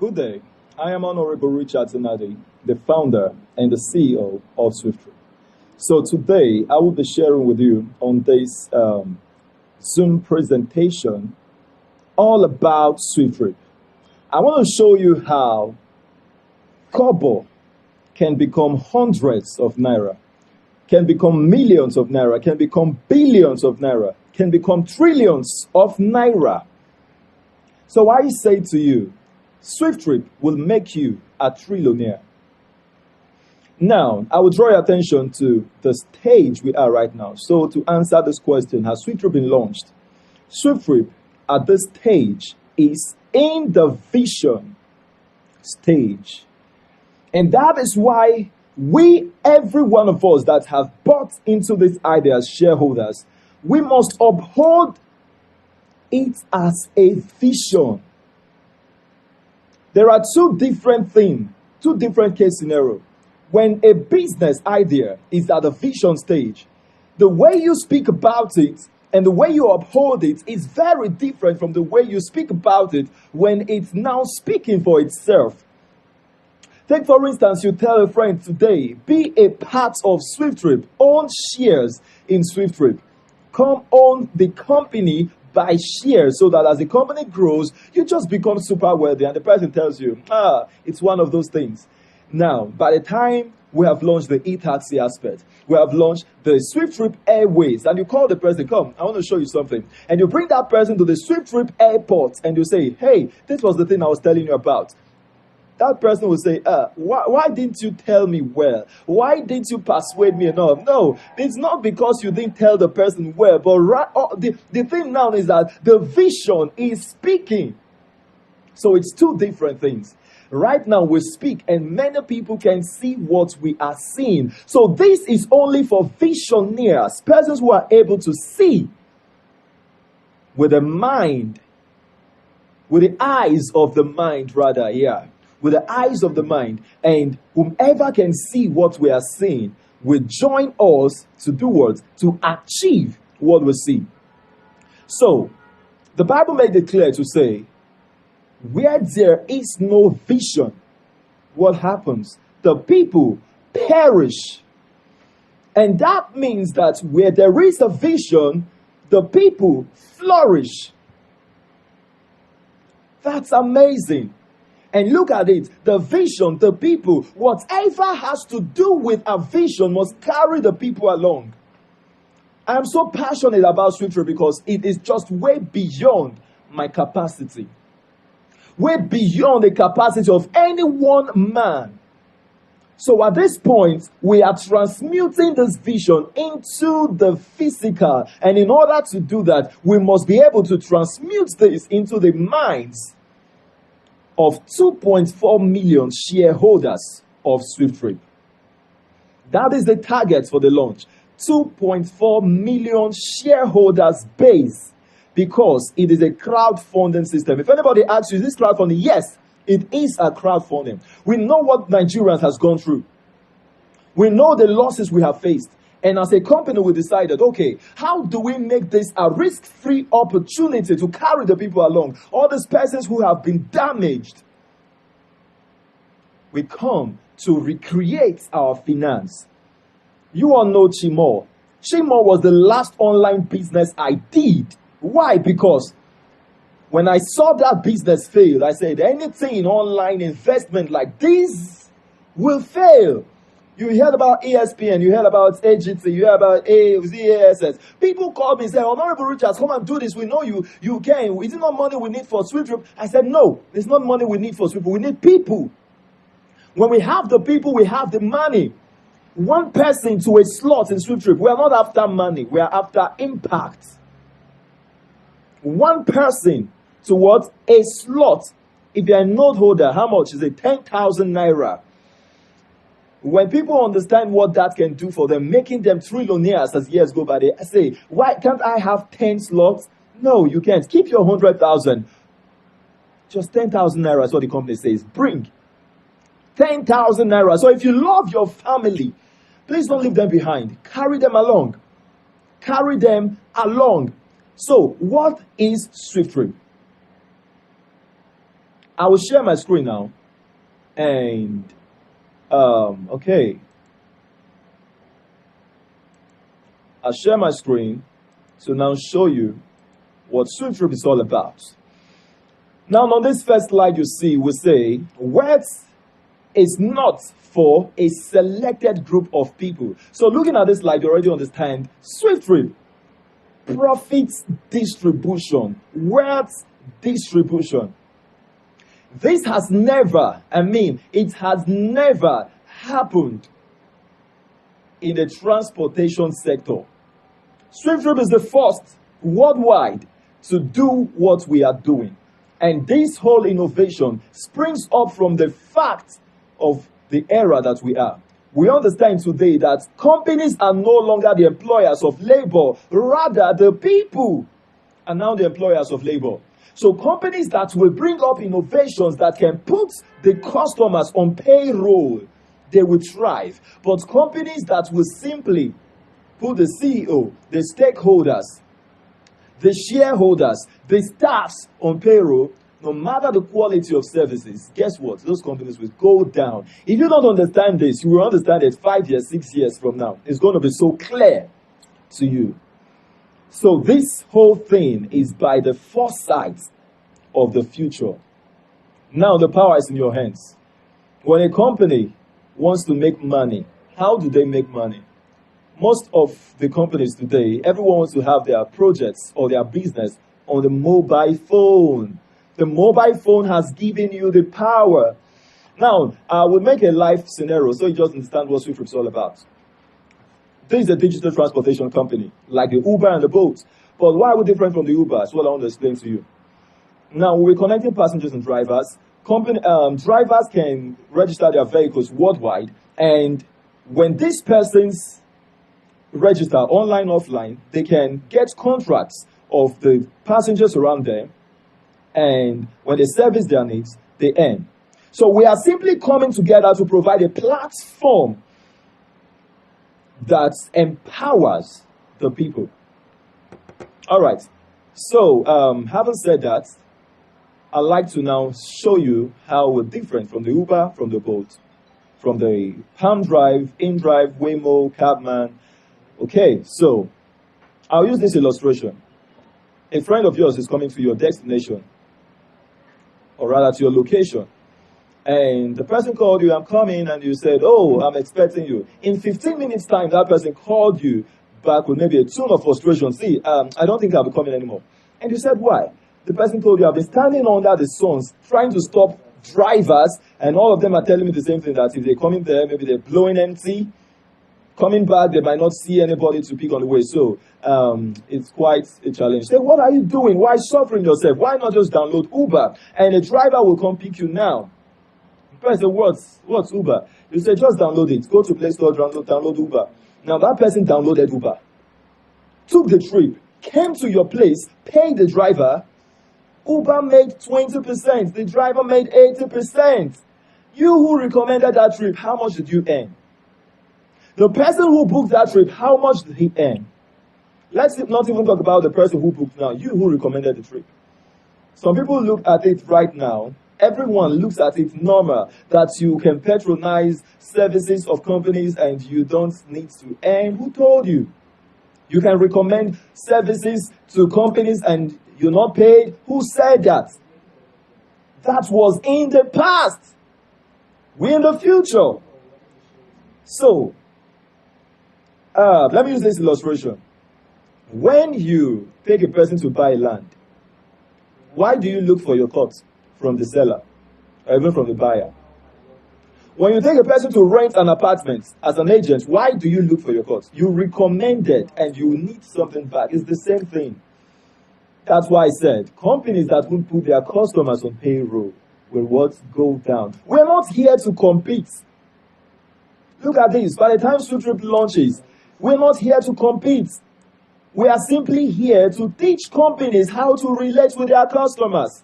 Good day. I am Honorable Richard Zenadi, the founder and the CEO of SWIFTtrip. So today I will be sharing with you on this Zoom presentation all about SWIFTtrip. I want to show you how kobo can become hundreds of naira, can become millions of naira, can become billions of naira, can become trillions of naira. So I say to you, SWIFTtrip will make you a trillionaire. Now, I will draw your attention to the stage we are right now. So to answer this question, has SWIFTtrip been launched? SWIFTtrip at this stage is in the vision stage. And that is why every one of us that have bought into this idea as shareholders, we must uphold it as a vision. There are two different things, two different case scenarios. When a business idea is at the vision stage, the way you speak about it and the way you uphold it is very different from the way you speak about it when it's now speaking for itself. Take, for instance, you tell a friend today, be a part of SWIFTtrip, own shares in SWIFTtrip. Come own the company by shares so that as the company grows, you just become super wealthy. And the person tells you, it's one of those things. Now, by the time we have launched the e-taxi aspect, we have launched the SWIFTtrip Airways, and you call the person, come, I want to show you something. And you bring that person to the SWIFTtrip airport and you say, hey, this was the thing I was telling you about. That person will say, why didn't you tell me well? Why didn't you persuade me enough? No, it's not because you didn't tell the person well, but the thing now is that the vision is speaking. So it's two different things. Right now we speak and many people can see what we are seeing. So this is only for visionaries, persons who are able to see with the mind, with the eyes of the mind rather, with the eyes of the mind, and whomever can see what we are seeing will join us to do what? To achieve what we see. So, the Bible made it clear to say, where there is no vision, what happens? The people perish. And that means that where there is a vision, the people flourish. That's amazing. And look at it, the vision, the people, whatever has to do with a vision must carry the people along. I'm so passionate about SWIFTtrip because it is just way beyond my capacity. Way beyond the capacity of any one man. So at this point, we are transmuting this vision into the physical. And in order to do that, we must be able to transmute this into the minds of 2.4 million shareholders of SWIFTtrip. That is the target for the launch. 2.4 million shareholders base, because it is a crowdfunding system. If anybody asks you, is this crowdfunding? Yes, it is a crowdfunding. We know what Nigerians has gone through. We know the losses we have faced. And as a company, we decided, okay, how do we make this a risk-free opportunity to carry the people along? All these persons who have been damaged. We come to recreate our finance. You all know Chimo. Chimo was the last online business I did. Why? Because when I saw that business fail, I said, anything in online investment like this will fail. You heard about ESPN, you heard about AGT, you heard about ZASS. People called me and said, Honorable Richard, come and do this. We know you can. Is it not money we need for SWIFTtrip? I said, no, it's not money we need for SWIFTtrip. We need people. When we have the people, we have the money. One person to a slot in SWIFTtrip. We are not after money. We are after impact. One person to what? A slot. If you're a note holder, how much is it? 10,000 naira. When people understand what that can do for them, making them trillionaires as years go by, they say, why can't I have 10 slots? No, you can't. Keep your 100,000. Just 10,000 naira is what the company says. Bring 10,000 naira. So if you love your family, please don't leave them behind. Carry them along. Carry them along. So what is SWIFTtrip? I will share my screen now. And, okay. I'll share my screen to now show you what SWIFTtrip is all about. Now, on this first slide you see, we say, words is not for a selected group of people. So looking at this slide, you already understand SWIFTtrip, profits distribution, wealth distribution. This has never, it has never happened in the transportation sector. SWIFTtrip is the first worldwide to do what we are doing. And this whole innovation springs up from the fact of the era that we are. We understand today that companies are no longer the employers of labor, rather the people are now the employers of labor. So companies that will bring up innovations that can put the customers on payroll, they will thrive. But companies that will simply put the CEO, the stakeholders, the shareholders, the staffs on payroll, no matter the quality of services, guess what? Those companies will go down. If you don't understand this, you will understand it 5 years, 6 years from now. It's going to be so clear to you. So this whole thing is by the foresight of the future. Now the power is in your hands. When a company wants to make money, how do they make money? Most of the companies today, everyone wants to have their projects or their business on the mobile phone. The mobile phone has given you the power. Now, I will make a live scenario so you just understand what SWIFTtrip is all about. This is a digital transportation company, like the Uber and the Bolt. But why are we different from the Uber? That's what I want to explain to you. Now, we're connecting passengers and drivers. Drivers can register their vehicles worldwide. And when these persons register online, offline, they can get contracts of the passengers around them. And when they service their needs, they earn. So we are simply coming together to provide a platform that empowers the people. All right. So, having said that, I'd like to now show you how we're different from the Uber, from the Bolt, from the Palm Drive, InDrive, Waymo, Cabman. Okay, so I'll use this illustration. A friend of yours is coming to your destination, or rather to your location. And the person called you, I'm coming, and you said, oh, I'm expecting you. In 15 minutes time, that person called you back with maybe a tone of frustration. See, I don't think I'll be coming anymore. And you said, why? The person told you, I've been standing under the sun, trying to stop drivers, and all of them are telling me the same thing, that if they're coming there, maybe they're blowing empty. Coming back, they might not see anybody to pick on the way. So it's quite a challenge. Say, what are you doing? Why suffering yourself? Why not just download Uber? And the driver will come pick you now. The person said, what's Uber? You say, just download it. Go to Play Store, download Uber. Now that person downloaded Uber, took the trip, came to your place, paid the driver. Uber made 20%. The driver made 80%. You who recommended that trip, how much did you earn? The person who booked that trip, how much did he earn? Let's not even talk about the person who booked now, you who recommended the trip. Some people look at it right now, everyone looks at it normal, that you can patronize services of companies and you don't need to earn. Who told you? You can recommend services to companies and you're not paid. Who said that? That was in the past. We're in the future. So, let me use this illustration. When you take a person to buy land, why do you look for your cut from the seller or even from the buyer? When you take a person to rent an apartment as an agent, why do you look for your cut? You recommended and you need something back. It's the same thing. That's why I said companies that won't put their customers on payroll will what? Go down. We're not here to compete. Look at this. By the time SWIFTtrip launches, we're not here to compete. We are simply here to teach companies how to relate with their customers.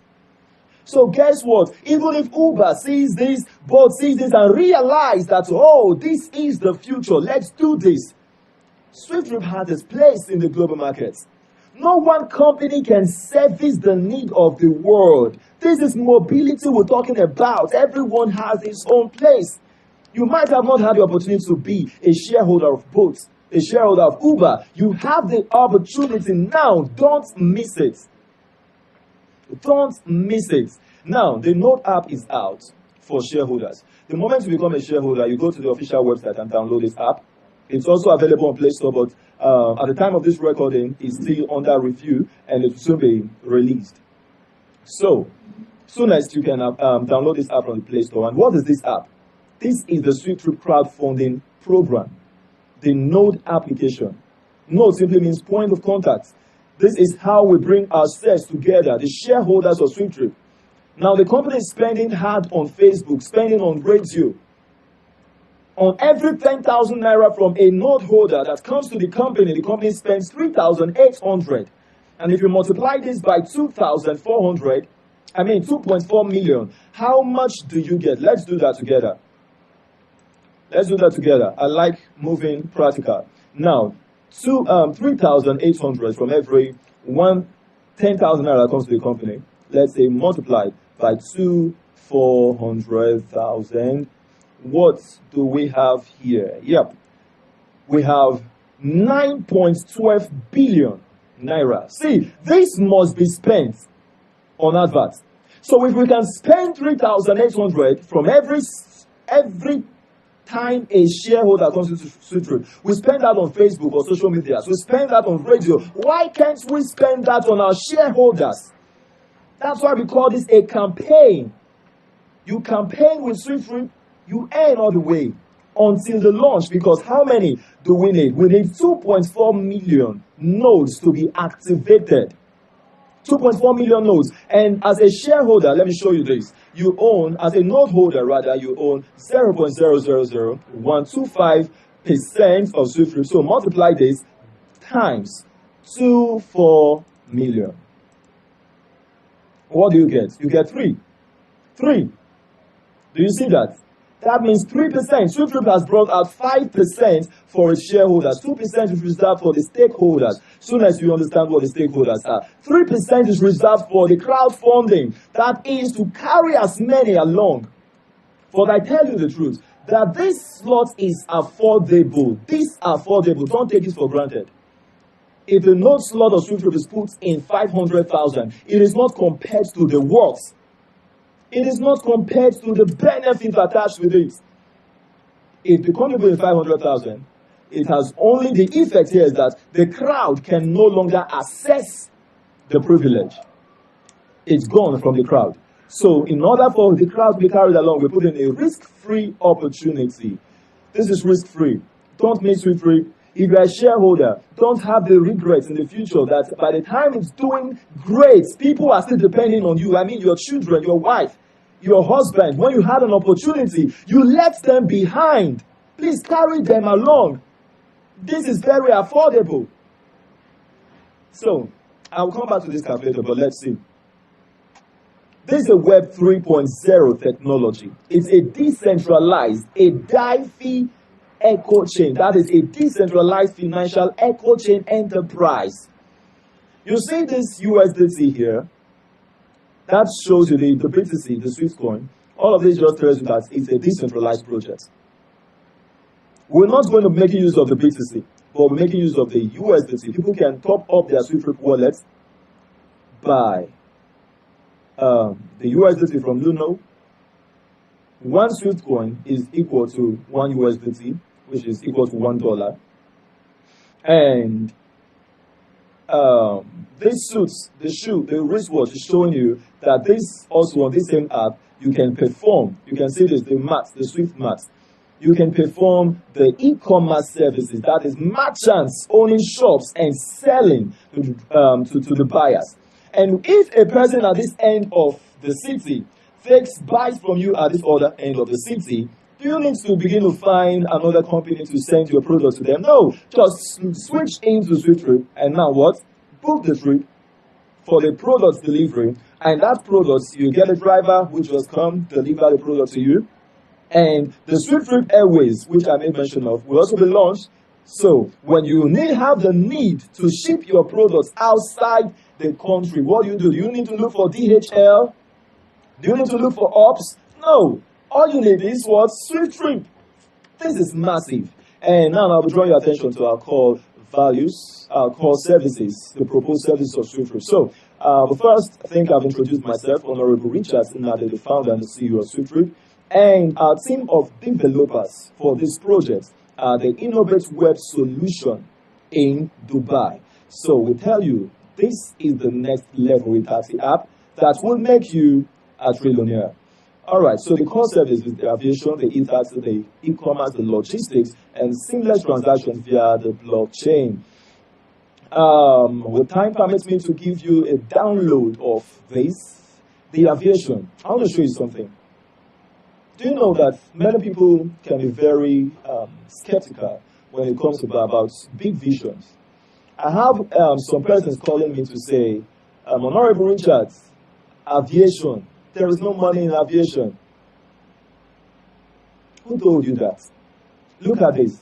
So guess what? Even if Uber sees this, Bolt sees this and realize that, oh, this is the future, let's do this. SWIFTtrip has its place in the global markets. No one company can service the need of the world. This is mobility we're talking about. Everyone has his own place. You might have not had the opportunity to be a shareholder of Bolt, a shareholder of Uber. You have the opportunity now. Don't miss it. Don't miss it. Now, the Node app is out for shareholders. The moment you become a shareholder, you go to the official website and download this app. It's also available on Play Store, but at the time of this recording, it's still under review and it will soon be released. So, soonest you can download this app from the Play Store. And what is this app? This is the SWIFTtrip crowdfunding program, the Node application. Node simply means point of contact. This is how we bring ourselves together, the shareholders of SWIFTtrip. Now, the company is spending hard on Facebook, spending on radio. On every 10,000 naira from a node holder that comes to the company spends 3,800. And if you multiply this by 2,400, 2.4 million, how much do you get? Let's do that together. I like moving practical. Now, 3,800 from every 10,000 naira comes to the company. Let's say multiplied by 400,000. What do we have here? Yep. We have 9.12 billion naira. See, this must be spent on adverts. So if we can spend 3,800 from every time a shareholder comes to SWIFTtrip, we spend that on Facebook or social media. So we spend that on radio. Why can't we spend that on our shareholders? That's why we call this a campaign. You campaign with SWIFTtrip, you earn all the way until the launch, because how many do we need? We need 2.4 million nodes to be activated. 2.4 million nodes. And as a shareholder, let me show you this. You own, as a node holder rather, you own 0.000125% of SWIFTtrip. So multiply this times 24 million. What do you get? You get 3. 3. Do you see that? That means 3%. SWIFTtrip has brought out 5% for its shareholders. 2% is reserved for the stakeholders. Soon as you understand what the stakeholders are. 3% is reserved for the crowdfunding. That is to carry as many along. But I tell you the truth, that this slot is affordable. This affordable. Don't take it for granted. If the node slot of SWIFTtrip is put in 500,000, it is not compared to the worth. It is not compared to the benefit attached with it. If the company is 500,000, it has only the effect here is that the crowd can no longer access the privilege. It's gone from the crowd. So in order for the crowd to be carried along, we put in a risk-free opportunity. This is risk-free. Don't miss SWIFTtrip. If you're a shareholder, don't have the regrets in the future that by the time it's doing great, people are still depending on you. I mean, your children, your wife, your husband. When you had an opportunity, you left them behind. Please carry them along. This is very affordable. So, I'll come back to this calculator, but let's see. This is a Web 3.0 technology. It's a decentralized, a DeFi echo chain. That is a decentralized financial echo chain enterprise. You see this USDT here? That shows you the BTC, the Swift coin. All of this just tells you that it's a decentralized project. We're not going to be making use of the BTC, but we're making use of the USDT. People can top up their SWIFTtrip wallets by the USDT from Luno. One Swift coin is equal to 1 USDT, which is equal to $1. And this suits the wristwatch is showing you that this also on this same app, you can perform, you can see this, the mats, the Swift mats. You can perform the e-commerce services, that is merchants owning shops and selling to the buyers. And if a person at this end of the city buys from you at this other end of the city, do you need to begin to find another company to send your product to them? No, just switch into SWIFTtrip and now what? Book the trip for the product delivery, and that product, you get a driver which will come deliver the product to you. And the SWIFTtrip Airways, which I made mention of, will also be launched So when you have the need to ship your products outside the country, what do? Do you need to look for DHL? Do you need to look for ops? No. All you need is what? SWIFTtrip. This is massive. And now I'll be drawing your attention to our core values, our core services, the proposed services of SWIFTtrip. So, but first, I think I've introduced myself, Honorable Richardson, the founder and the CEO of SWIFTtrip, and our team of developers for this project, the Innovate Web Solution in Dubai. So we tell you, this is the next level e-taxi app that will make you a trillionaire. All right, so the core service is the aviation, the e-taxi, the e-commerce, the logistics, and seamless transactions via the blockchain. What time permits me to give you a download of this, the aviation. I want to show you something. Do you know that many people can be very skeptical when it comes about big visions? I have some persons calling me to say, Honorable Richards, aviation, there is no money in aviation. Who told you that? Look at this.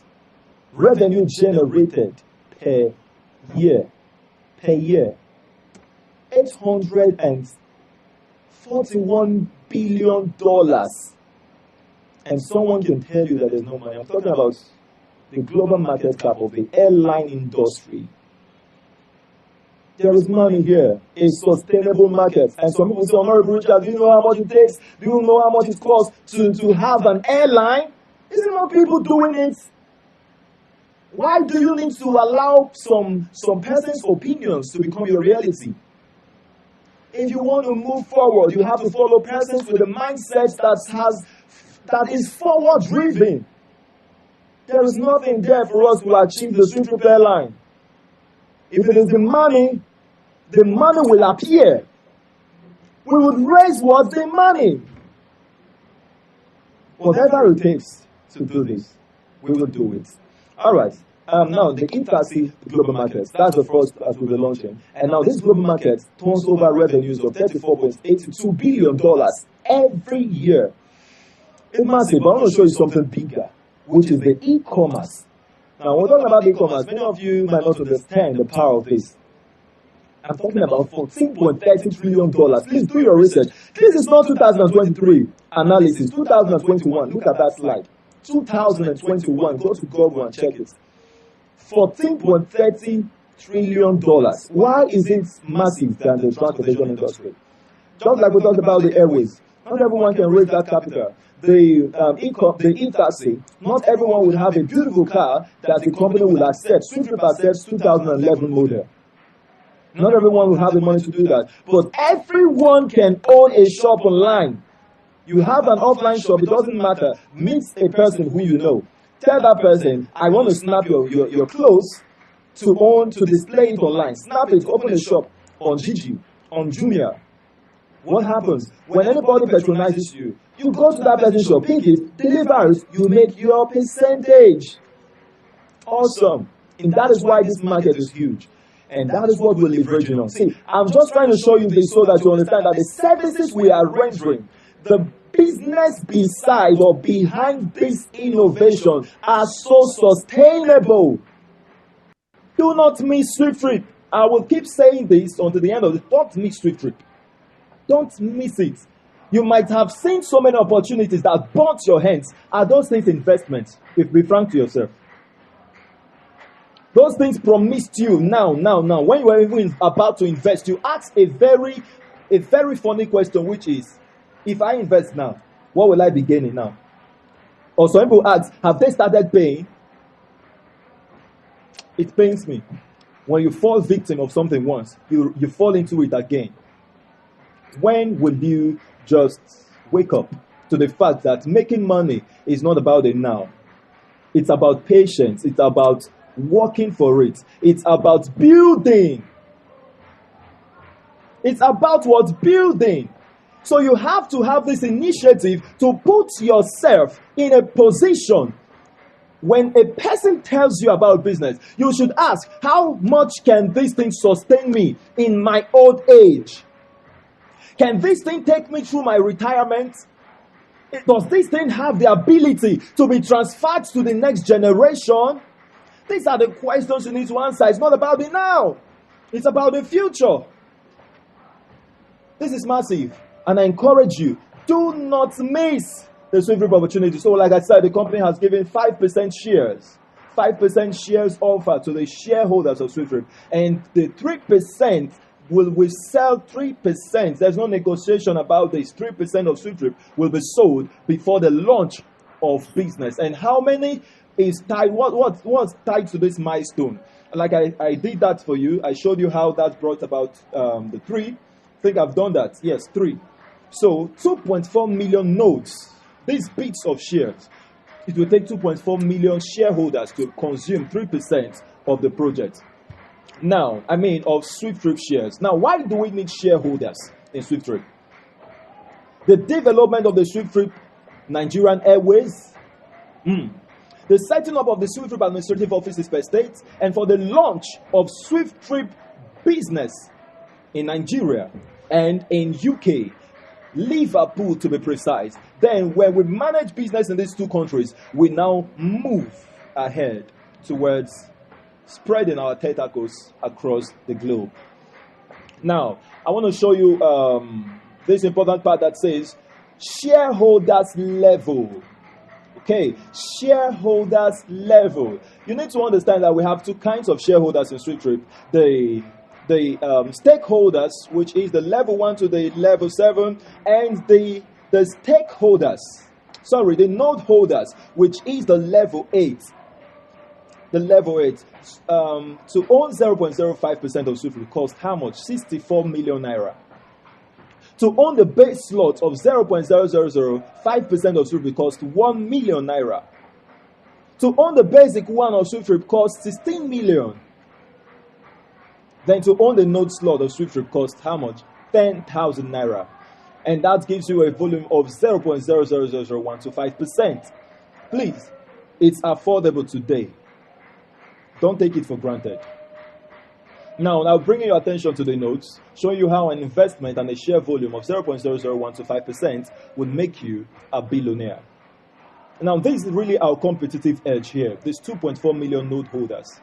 Revenue generated per year, $841 billion. And someone can tell you that there's no money. I'm talking about the global market cap of the airline industry. There is money here, a sustainable market. And some people say, Honorable Richard, do you know how much it takes? Do you know how much it costs to have an airline? Isn't more people doing it? Why do you need to allow some person's opinions to become your reality? If you want to move forward, you have to follow persons with a mindset that is forward-driven. There is nothing there for us to achieve the SWIFTtrip airline. If it is the money will appear. We would raise what? The money. Whatever it takes to do this, we will do it. All right. Now, the e-taxi global markets, that's the first as we'll be launching. And now this global market turns over revenues of $34.82 billion every year. It's massive, but I want to show you something bigger, which is the e-commerce. Now, when we're talking about e-commerce, many of you might not understand the power of this. I'm talking about $14.30 trillion. Please do your research. This is not 2023 analysis, 2021. Look at that slide. 2021. Go to Google and check it. $14.30 trillion. Why is it massive than the transportation industry? Just like we talked about the airways. Not everyone can raise that capital. The e-taxi, not everyone will have a beautiful car that the company will accept. SWIFTtrip accepts 2011 model. Not everyone will have the money to do that. But everyone can own a shop online. You have an offline shop, it doesn't matter. Meet a person who you know. Tell that person, I want to snap your clothes to display it online. Snap it, open a shop on Gigi, on Jumia. What happens? When anybody patronizes you, you go to that person's shop, pick it, deliver it, you make your percentage. Awesome. And that is why this market is huge. And that is what we're leveraging on. See, I'm just trying to show you this so that you understand that the services we are rendering, the business beside or behind this innovation are so sustainable. Do not miss SWIFTtrip. I will keep saying this until the end of it. Don't miss SWIFTtrip. Don't miss it. You might have seen so many opportunities that burnt your hands. Are those things investments? If be frank to yourself. Those things promised you now. When you were even about to invest, you asked a very funny question, which is, if I invest now, what will I be gaining now? Or some people ask, have they started paying? It pains me. When you fall victim of something once, you fall into it again. When will you just wake up to the fact that making money is not about the now? It's about patience. It's about working for it. It's about building. It's about what? Building. So you have to have this initiative to put yourself in a position. When a person tells you about business, you should ask, how much can this thing sustain me in my old age? Can this thing take me through my retirement? Does this thing have the ability to be transferred to the next generation? These are the questions you need to answer. It's not about the now. It's about the future. This is massive. And I encourage you, do not miss the SWIFTtrip opportunity. So like I said, the company has given 5% shares. 5% shares offer to the shareholders of SWIFTtrip. And the 3% we sell 3%. There's no negotiation about this. 3% of SWIFTtrip will be sold before the launch of business. And how many is tied? What's tied to this milestone? Like I did that for you. I showed you how that brought about the 3. I think I've done that. Yes, 3. So 2.4 million notes, these bits of shares, it will take 2.4 million shareholders to consume 3% of the project. Now, of SWIFTtrip shares. Now, why do we need shareholders in SWIFTtrip? The development of the SWIFTtrip Nigerian Airways, the setting up of the SWIFTtrip administrative offices per state, and for the launch of SWIFTtrip business in Nigeria and in UK, Liverpool to be precise. Then when we manage business in these two countries, we now move ahead towards spreading our tentacles across the globe. Now, I want to show you this important part that says shareholders level. Okay, shareholders level. You need to understand that we have two kinds of shareholders in SWIFTtrip. The stakeholders, which is the level 1 to the level 7, and the stakeholders, the node holders, which is the level 8. The level 8. To own 0.05% of SWIFTtrip cost how much? 64 million naira. To own the base slot of 0.0005% of SWIFTtrip cost 1 million naira. To own the basic one of SWIFTtrip costs 16 million. Then to own the node slot of SWIFTtrip costs how much? 10,000 naira. And that gives you a volume of 0.0000125%. Please, it's affordable today. Don't take it for granted. Now bringing your attention to the notes, showing you how an investment and a share volume of 0.00125% would make you a billionaire. Now, this is really our competitive edge here. These 2.4 million node holders.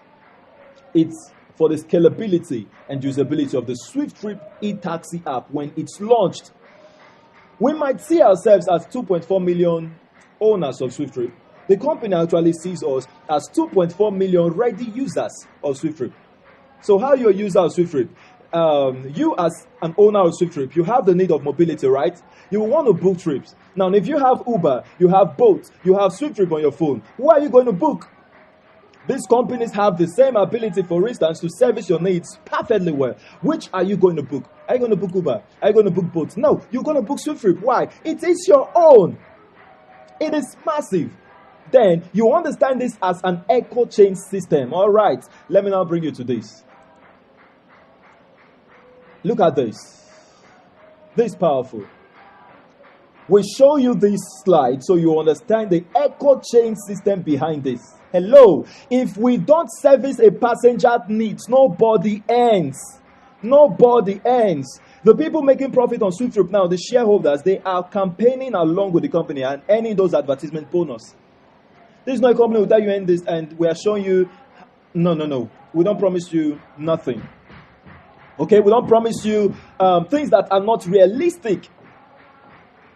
It's for the scalability and usability of the SWIFTtrip e-taxi app when it's launched. We might see ourselves as 2.4 million owners of SWIFTtrip. The company actually sees us as 2.4 million ready users of SWIFTtrip. So how you're a user of SWIFTtrip? You as an owner of SWIFTtrip, you have the need of mobility, right? You want to book trips. Now, if you have Uber, you have Bolt, you have SWIFTtrip on your phone, who are you going to book? These companies have the same ability, for instance, to service your needs perfectly well. Which are you going to book? Are you going to book Uber? Are you going to book Bolt? No, you're going to book SWIFTtrip. Why? It is your own. It is massive. Then you understand this as an echo chain system. All right, let me now bring you to this. Look at this. This is powerful. We show you this slide so you understand the echo chain system behind this. Hello. If we don't service a passenger needs, nobody earns. Nobody earns. The people making profit on SWIFTtrip now, the shareholders, they are campaigning along with the company and earning those advertisement bonus. This is not a company that you earn this and we are showing you, no. We don't promise you nothing. Okay, we don't promise you things that are not realistic.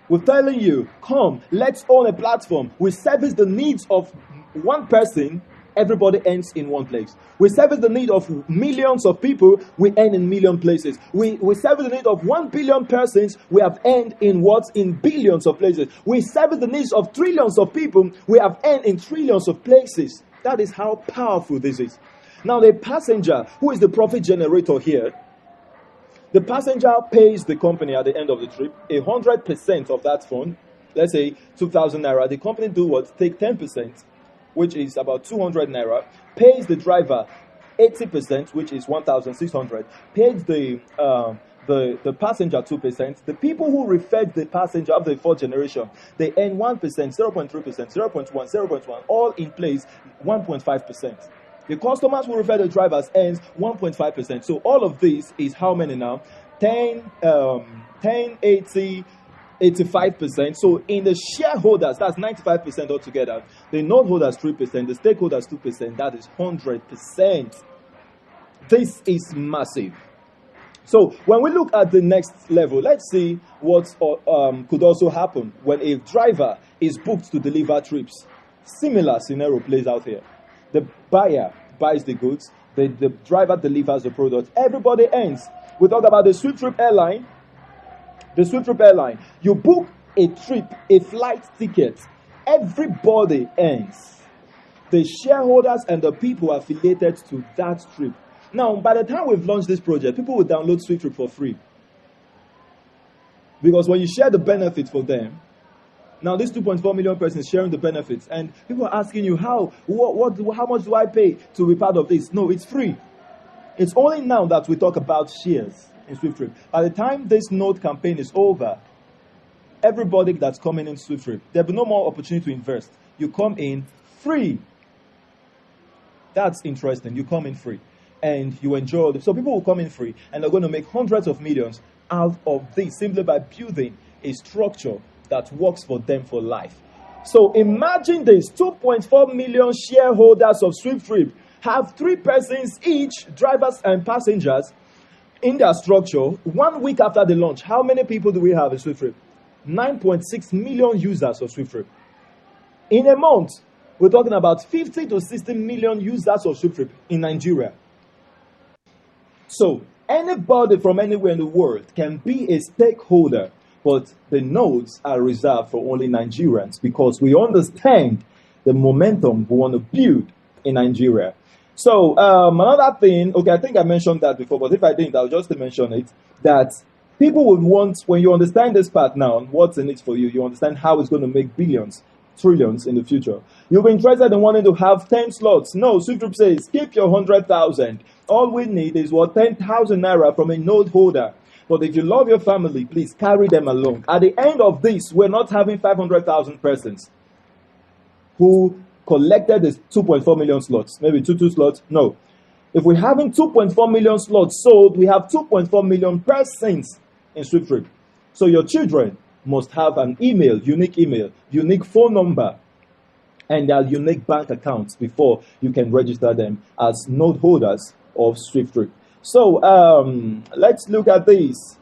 We're telling you, come, let's own a platform. We service the needs of one person, everybody ends in one place. We service the need of millions of people, we end in million places. We service the need of 1 billion persons, we have end in what? In billions of places. We service the needs of trillions of people, we have end in trillions of places. That is how powerful this is. Now the passenger, who is the profit generator here, the passenger pays the company at the end of the trip 100% of that fund. Let's say 2,000 naira. The company do what? Take 10%, which is about 200 naira. Pays the driver 80%, which is 1,600. Pays the passenger 2%. The people who referred the passenger of the fourth generation, they earn 1%, 0.3%, 0.1, 0.1, all in place 1.5%. The customers who refer the drivers earns 1.5%. So all of this is how many now? 10, 80, 85%. So in the shareholders, that's 95% altogether. The note holders 3%, the stakeholders 2%, that is 100%. This is massive. So when we look at the next level, let's see what could also happen when a driver is booked to deliver trips. Similar scenario plays out here. The buyer buys the goods, the driver delivers the product. Everybody ends. We talk about the SWIFTtrip airline. The SWIFTtrip airline. You book a trip, a flight ticket. Everybody ends. The shareholders and the people affiliated to that trip. Now, by the time we've launched this project, people will download SWIFTtrip for free. Because when you share the benefits for them, now this 2.4 million persons sharing the benefits, and people are asking you, how much do I pay to be part of this? No, it's free. It's only now that we talk about shares in SWIFTtrip. By the time this node campaign is over, everybody that's coming in SWIFTtrip, there'll be no more opportunity to invest. You come in free. That's interesting. You come in free. And you enjoy it. So people will come in free and they're going to make hundreds of millions out of this simply by building a structure that works for them for life. So imagine this, 2.4 million shareholders of SWIFTtrip have 3 persons each, drivers and passengers, in their structure. 1 week after the launch, how many people do we have in SWIFTtrip? 9.6 million users of SWIFTtrip. In a month, we're talking about 50 to 60 million users of SWIFTtrip in Nigeria. So anybody from anywhere in the world can be a stakeholder, but the nodes are reserved for only Nigerians because we understand the momentum we want to build in Nigeria. So another thing, okay, I think I mentioned that before, but if I didn't, I'll just mention it, that people would want, when you understand this part now, what's in it for you, you understand how it's going to make billions, trillions in the future. You'll be interested in wanting to have 10 slots. No, SWIFTtrip says, keep your 100,000. All we need is 10,000 naira from a node holder. But if you love your family, please carry them along. At the end of this, we're not having 500,000 persons who collected the 2.4 million slots, maybe two slots. No. If we're having 2.4 million slots sold, we have 2.4 million persons in SWIFTtrip. So your children must have an email, unique phone number, and their unique bank accounts before you can register them as node holders of SWIFTtrip. So let's look at this.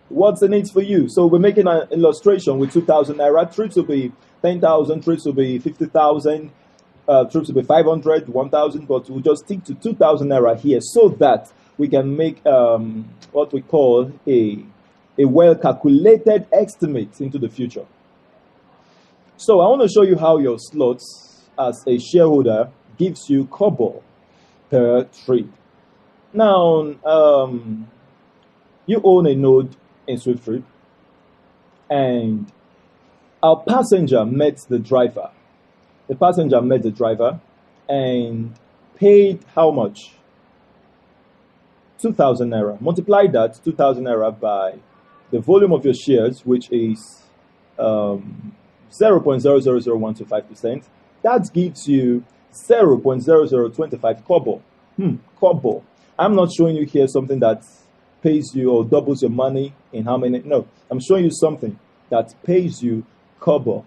What's the need for you? So we're making an illustration with 2,000 naira. Trips will be 10,000, trips will be 50,000, trips will be 500, 1,000, but we'll just stick to 2,000 naira here so that we can make what we call a well-calculated estimate into the future. So I want to show you how your slots as a shareholder gives you kobo per trip. Now, you own a node in SWIFTtrip, and our passenger met the driver. The passenger met the driver and paid how much? 2,000 naira. Multiply that 2,000 naira by the volume of your shares, which is 0.00025%. That gives you 0.0025 kobo. Kobo. I'm not showing you here something that pays you or doubles your money in how many. No, I'm showing you something that pays you kobo.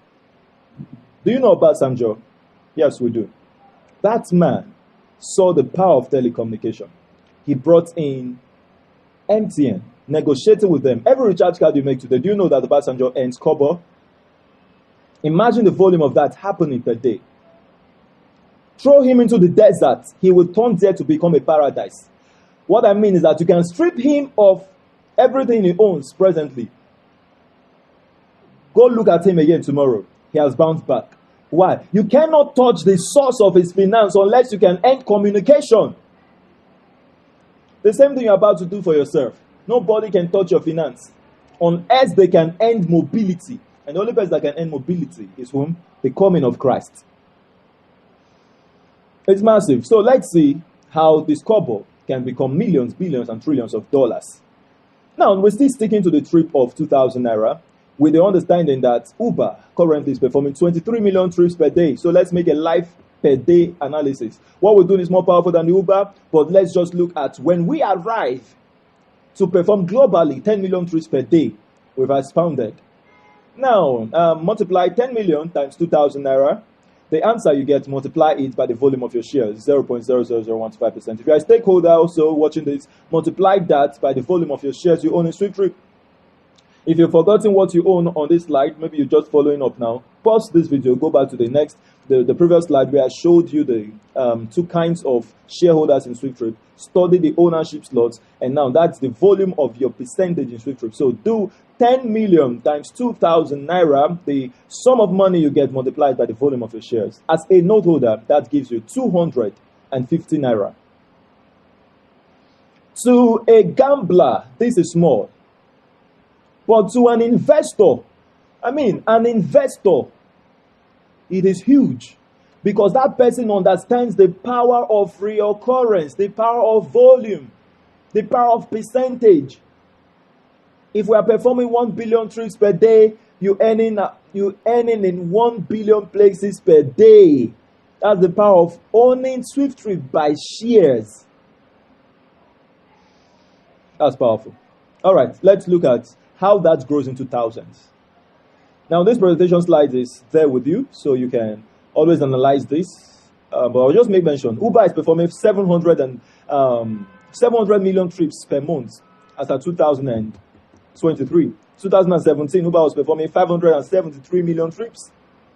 Do you know about Sanjo? Yes, we do. That man saw the power of telecommunication. He brought in MTN, negotiating with them. Every recharge card you make today, do you know that the Sanjo earns kobo? Imagine the volume of that happening per day. Throw him into the desert, he will turn there to become a paradise. What I mean is that you can strip him of everything he owns presently. Go look at him again tomorrow. He has bounced back. Why? You cannot touch the source of his finance unless you can end communication. The same thing you're about to do for yourself. Nobody can touch your finance unless they can end mobility. And the only person that can end mobility is whom? The coming of Christ. It's massive. So let's see how this kobo can become millions, billions, and trillions of dollars. Now, we're still sticking to the trip of 2,000 naira with the understanding that Uber currently is performing 23 million trips per day. So let's make a life per day analysis. What we're doing is more powerful than Uber, but let's just look at when we arrive to perform globally 10 million trips per day, we've expounded. Now, multiply 10 million times 2,000 naira. The answer you get, multiply it by the volume of your shares, 0.00015%. If you are a stakeholder also watching this, multiply that by the volume of your shares you own in SWIFTtrip. If you've forgotten what you own on this slide, maybe you're just following up now, pause this video, go back to the previous slide where I showed you the two kinds of shareholders in SWIFTtrip, study the ownership slots, and now that's the volume of your percentage in SWIFTtrip. So do 10 million times 2,000 naira, the sum of money you get multiplied by the volume of your shares. As a note holder, that gives you 250 naira. To a gambler, this is small. But to an investor, it is huge. Because that person understands the power of reoccurrence, the power of volume, the power of percentage. If we are performing 1 billion trips per day, you earning in 1 billion places per day. That's the power of owning SWIFTtrip by shares. That's powerful. All right, let's look at how that grows into thousands. Now, this presentation slide is there with you, so you can always analyze this. But I'll just make mention. Uber is performing 700 million trips per month as of 2023. 2017, Uber was performing 573 million trips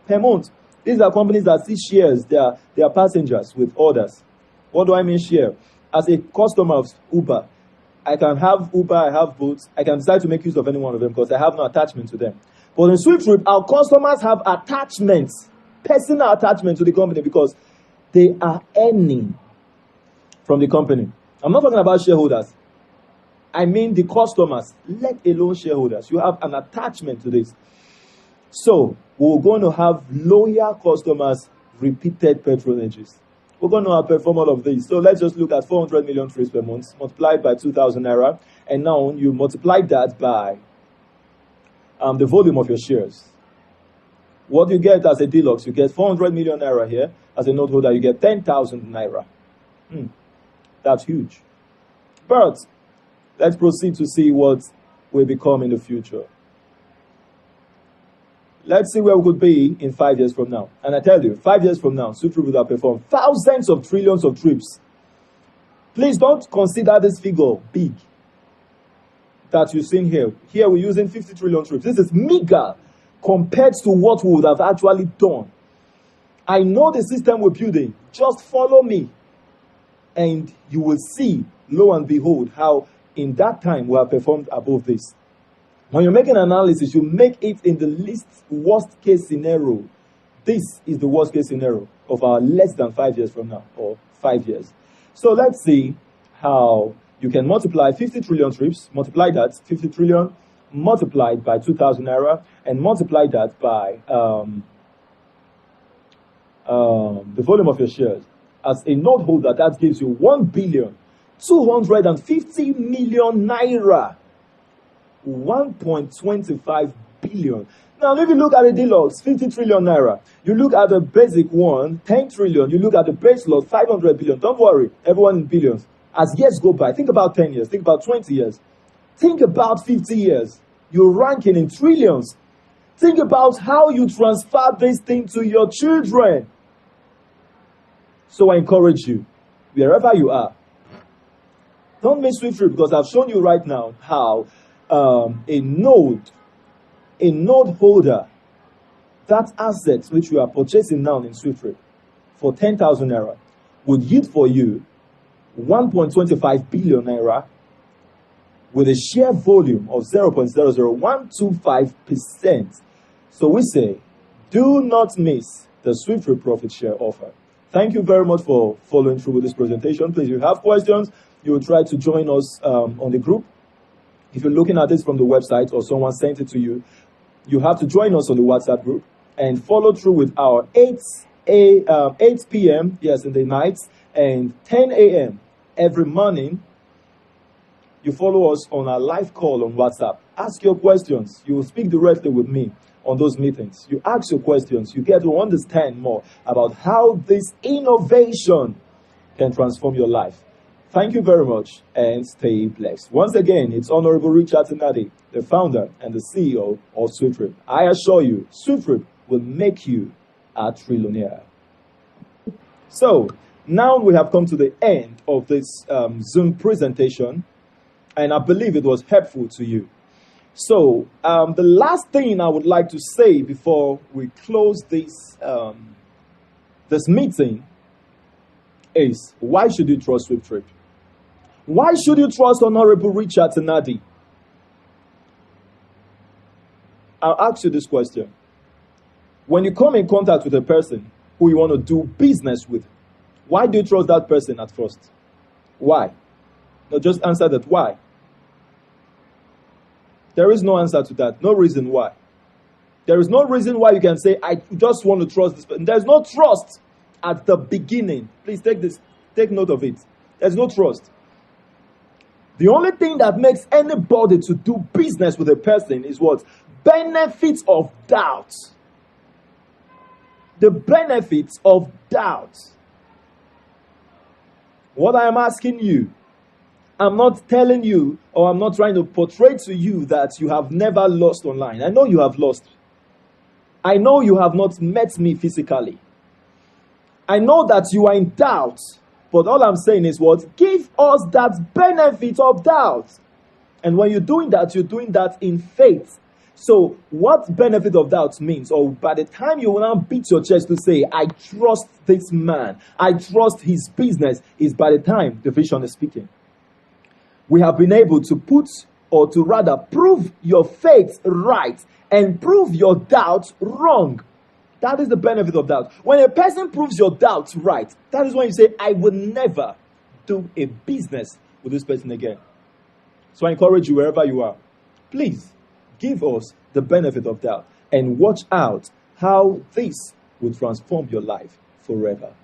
per month. These are companies that see shares their passengers with orders. What do I mean share? As a customer of Uber, I can have Uber, I have Bolt, I can decide to make use of any one of them because I have no attachment to them. But in SWIFTtrip, our customers have attachments, personal attachment to the company because they are earning from the company. I'm not talking about shareholders. I mean the customers, let alone shareholders. You have an attachment to this. So we're going to have loyal customers, repeated patronages. We're going to perform all of these. So let's just look at 400 million trips per month, multiplied by 2,000 naira. And now you multiply that by the volume of your shares. What you get as a deluxe, you get 400 million naira here. As a note holder, you get 10,000 naira. That's huge. But let's proceed to see what will become in the future. Let's see where we could be in 5 years from now. And I tell you, 5 years from now, SWIFTtrip will have performed thousands of trillions of trips. Please don't consider this figure big that you've seen here. Here we're using 50 trillion trips. This is meager compared to what we would have actually done. I know the system we're building. Just follow me. And you will see, lo and behold, how in that time we have performed above this. When you're making an analysis, you make it in the least worst case scenario. This is the worst case scenario of our less than 5 years from now, or 5 years. So let's see how you can multiply 50 trillion trips, multiply that, 50 trillion, multiplied by 2,000 naira, and multiply that by the volume of your shares. As a note holder, that gives you 1,250 million naira. 1.25 billion. Now, if you look at the deluxe, 50 trillion naira. You look at the basic one, 10 trillion. You look at the base lot, 500 billion. Don't worry, everyone in billions. As years go by, think about 10 years, think about 20 years. Think about 50 years. You're ranking in trillions. Think about how you transfer this thing to your children. So I encourage you, wherever you are, don't miss SWIFTtrip because I've shown you right now how a node holder, that asset which you are purchasing now in SWIFTtrip for 10,000 naira would yield for you 1.25 billion naira with a share volume of 0.00125%. So we say, do not miss the SWIFTtrip profit share offer. Thank you very much for following through with this presentation. Please, if you have questions, you will try to join us on the group. If you're looking at this from the website or someone sent it to you, you have to join us on the WhatsApp group and follow through with our 8 p.m., yes, in the nights, and 10 a.m. every morning. You follow us on our live call on WhatsApp. Ask your questions. You will speak directly with me on those meetings. You ask your questions. You get to understand more about how this innovation can transform your life. Thank you very much and stay blessed. Once again, it's Honorable Richard Tinadi, the founder and the CEO of SWIFTtrip. I assure you, SWIFTtrip will make you a trillionaire. So, now we have come to the end of this Zoom presentation, and I believe it was helpful to you. So, the last thing I would like to say before we close this meeting is, why should you trust SWIFTtrip? Why should you trust Honorable Richard Tinadi? I'll ask you this question. When you come in contact with a person who you want to do business with, why do you trust that person at first? Why? No, just answer that. Why? There is no answer to that. No reason why. There is no reason why you can say, I just want to trust this person. There's no trust at the beginning. Please take note of it. There's no trust. The only thing that makes anybody to do business with a person is what? Benefits of doubt. The benefits of doubt. What I am asking you, I'm not telling you, or I'm not trying to portray to you that you have never lost online. I know you have lost. I know you have not met me physically. I know that you are in doubt. But all I'm saying is what? Give us that benefit of doubt. And when you're doing that in faith. So what benefit of doubt means, or by the time you will now beat your chest to say, I trust this man, I trust his business, is by the time the vision is speaking. We have been able to prove your faith right and prove your doubt wrong. That is the benefit of doubt. When a person proves your doubts right, that is when you say, I will never do a business with this person again. So I encourage you, wherever you are, please give us the benefit of doubt and watch out how this will transform your life forever.